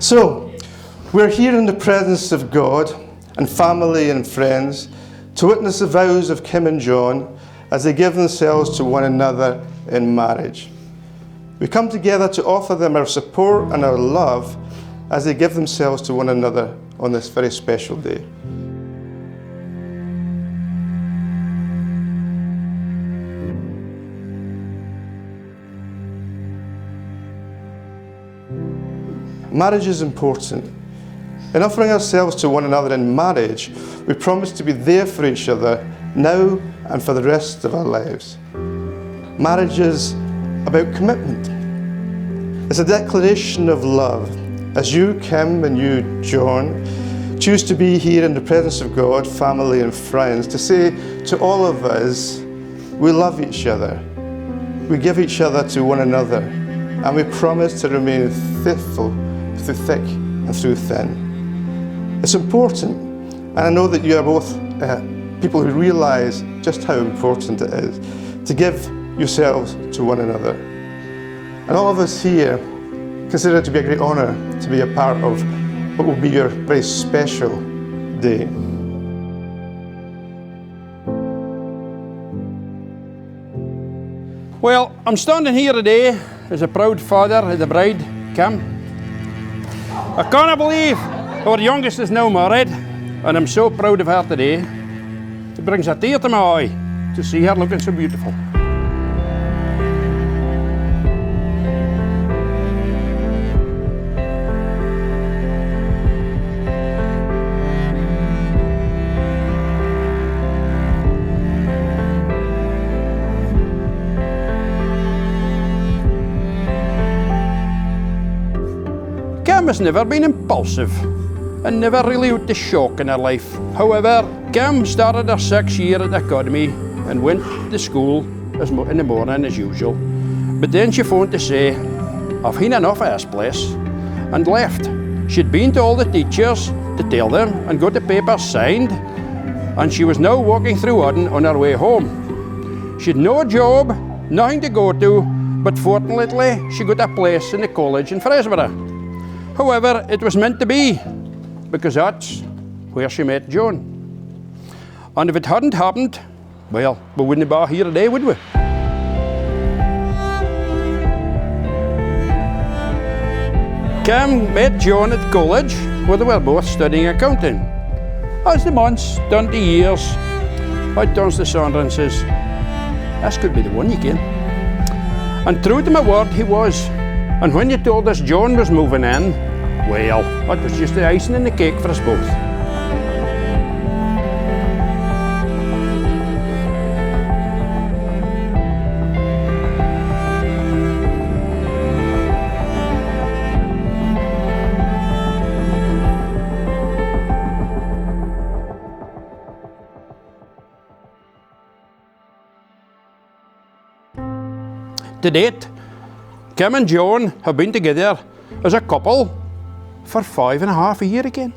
So, we're here in the presence of God and family and friends to witness the vows of Kim and John as they give themselves to one another in marriage. We come together to offer them our support and our love as they give themselves to one another on this very special day. Marriage is important. In offering ourselves to one another in marriage, we promise to be there for each other now and for the rest of our lives. Marriage is about commitment. It's a declaration of love. As you, Kim, and you, John, choose to be here in the presence of God, family, and friends, to say to all of us, we love each other. We give each other to one another, and we promise to remain faithful through thick and through thin. It's important, and I know that you are both people who realise just how important it is to give yourselves to one another. And all of us here consider it to be a great honour to be a part of what will be your very special day. Well, I'm standing here today as a proud father of the bride, Kim. I can't believe our youngest is now married, and I'm so proud of her today. It brings a tear to my eye to see her looking so beautiful. Kim has never been impulsive and never really out to shock in her life. However, Kim started her 6th year at the academy and went to school in the morning as usual. But then she phoned to say, I've had enough of this place, and left. She'd been to all the teachers to tell them and got the papers signed, and she was now walking through Odden on her way home. She'd no job, nothing to go to, but fortunately she got a place in the college in Fraserburgh. However, it was meant to be, because that's where she met John. And if it hadn't happened, well, we wouldn't be here today, would we? Kim met John at college, where they were both studying accounting. As the months turned to years, I turns to Sandra and says, this could be the one, you can. And true to my word, he was. And when you told us John was moving in, well, that was just the icing in the cake for us both. To date, Kim and John have been together as a couple for 5.5 years again.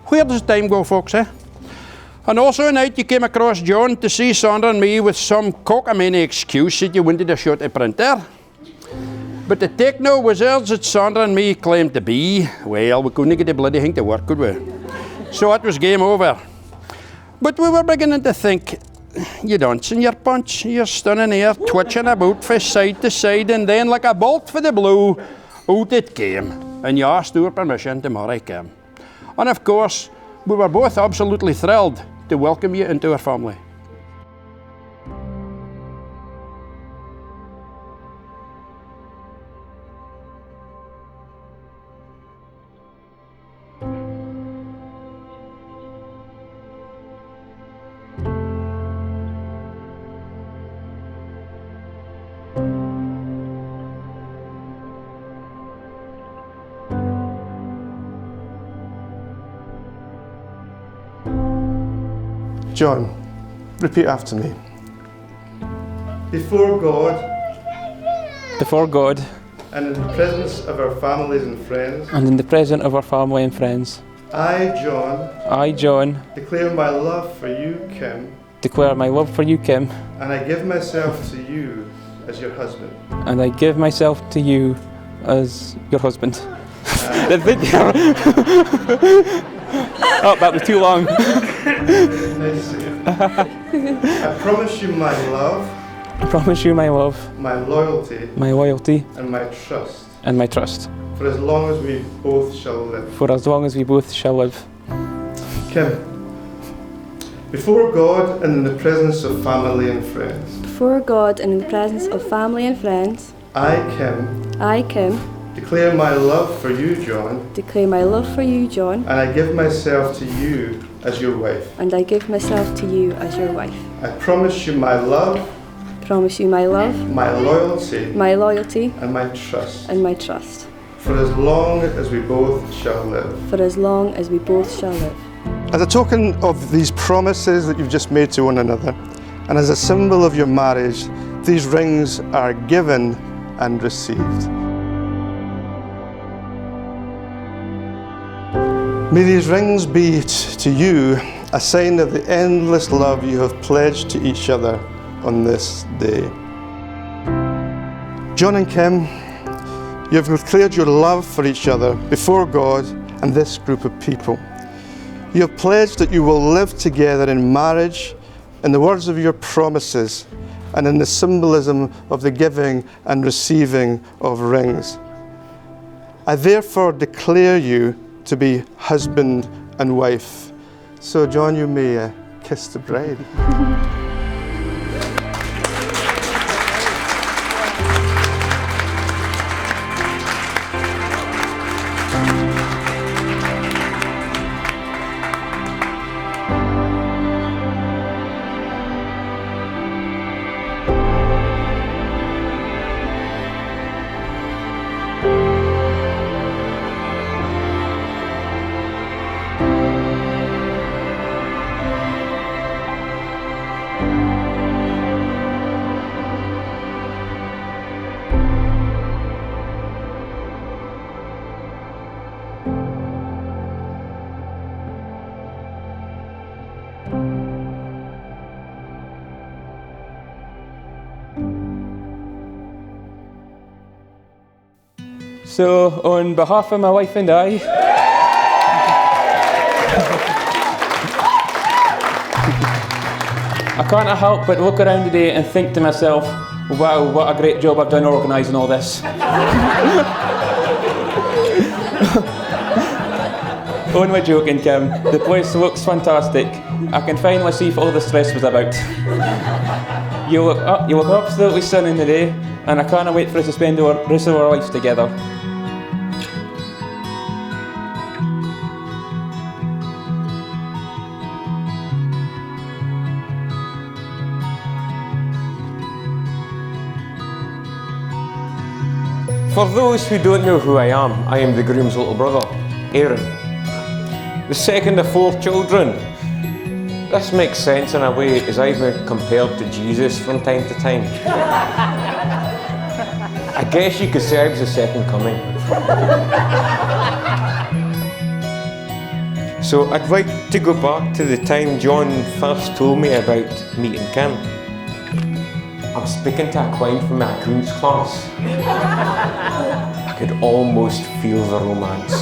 Where does time go, folks, eh? And also a night you came across John to see Sandra and me with some cockamamie excuse that you wanted to shut a printer. But the techno wizards that Sandra and me claimed to be, well, we couldn't get the bloody thing to work, could we? So it was game over. But we were beginning to think, you dancing your punch, you're standing here twitching about from side to side, and then like a bolt for the blue, out it came, and you asked our permission to marry Kim. And of course, we were both absolutely thrilled to welcome you into our family. John, repeat after me. Before God, and in the presence of our families and friends, I, John, declare my love for you, Kim, and I give myself to you as your husband. The video. Oh, that was too long. Nice to see you. I promise you my love, I promise you my love, my loyalty, my loyalty, and my trust, and my trust, for as long as we both shall live. for as long as we both shall live. Kim, before God and in the presence of family and friends, Before God and in the presence of family and friends, I, Kim, declare my love for you, John, my love for you, John, and I give myself to you as your wife. and I give myself to you as your wife. I promise you my love, Promise you my love, my loyalty, my loyalty, and my trust, and my trust, for as long as we both shall live. for as long as we both shall live. As a token of these promises that you've just made to one another, and as a symbol of your marriage, these rings are given and received. May these rings be to you a sign of the endless love you have pledged to each other on this day. John and Kim, you have declared your love for each other before God and this group of people. You have pledged that you will live together in marriage, in the words of your promises, and in the symbolism of the giving and receiving of rings. I therefore declare you to be husband and wife. So John, you may kiss the bride. So, on behalf of my wife and I, I can't help but look around today and think to myself, wow, what a great job I've done organising all this. Only joking, Kim. The place looks fantastic. I can finally see if all the stress was about. You look absolutely stunning today, and I can't wait for us to spend the rest of our lives together. For those who don't know who I am the groom's little brother, Aaron. The second of 4 children. This makes sense in a way as I've been compared to Jesus from time to time. I guess you could say I was the second coming. So I'd like to go back to the time John first told me about meeting Kim. I'm speaking to a client from my accounts class. I could almost feel the romance.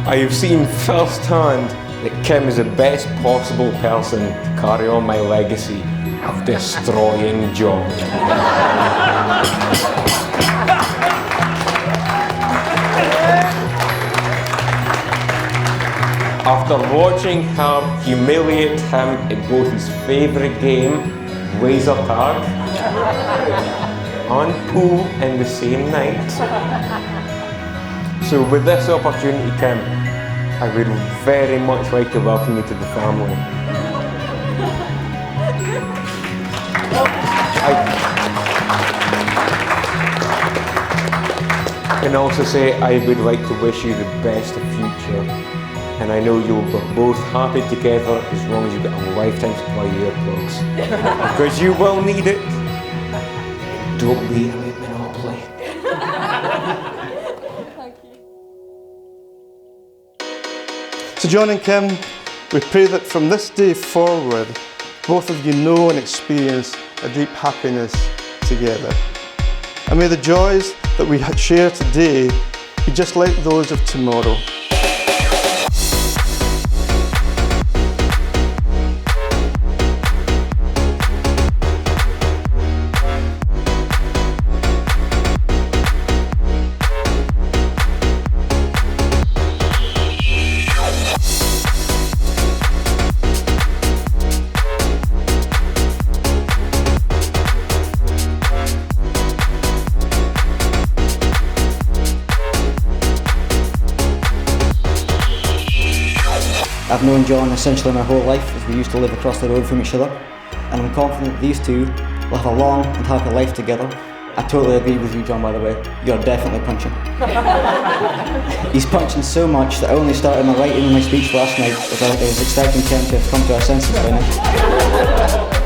I have seen firsthand that Kim is the best possible person to carry on my legacy of destroying John. After watching her humiliate him at both his favourite game, laser tag, and pool in the same night. So with this opportunity, Kim, I would very much like to welcome you to the family. I can also say I would like to wish you the best of future. And I know you'll be both happy together as long as you get a lifetime supply of earplugs. Because you will need it. Don't be a monopoly. So John and Kim, we pray that from this day forward, both of you know and experience a deep happiness together. And may the joys that we share today be just like those of tomorrow. I've known John essentially my whole life, as we used to live across the road from each other, and I'm confident that these two will have a long and happy life together. I totally agree with you, John, by the way. You're definitely punching. He's punching so much that I only started my writing in my speech last night, as I was expecting Ken to have come to our senses by now.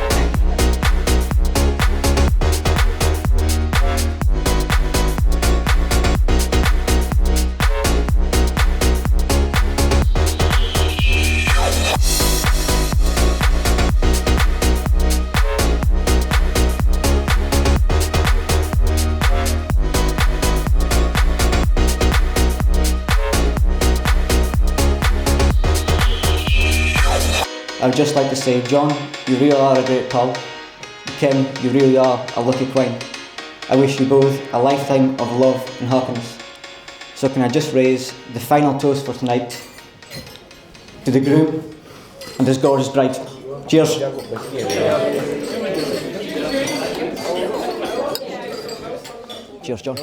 I would just like to say, John, you really are a great pal. Kim, you really are a lucky queen. I wish you both a lifetime of love and happiness. So can I just raise the final toast for tonight to the groom and his gorgeous bride. Cheers. Cheers, John.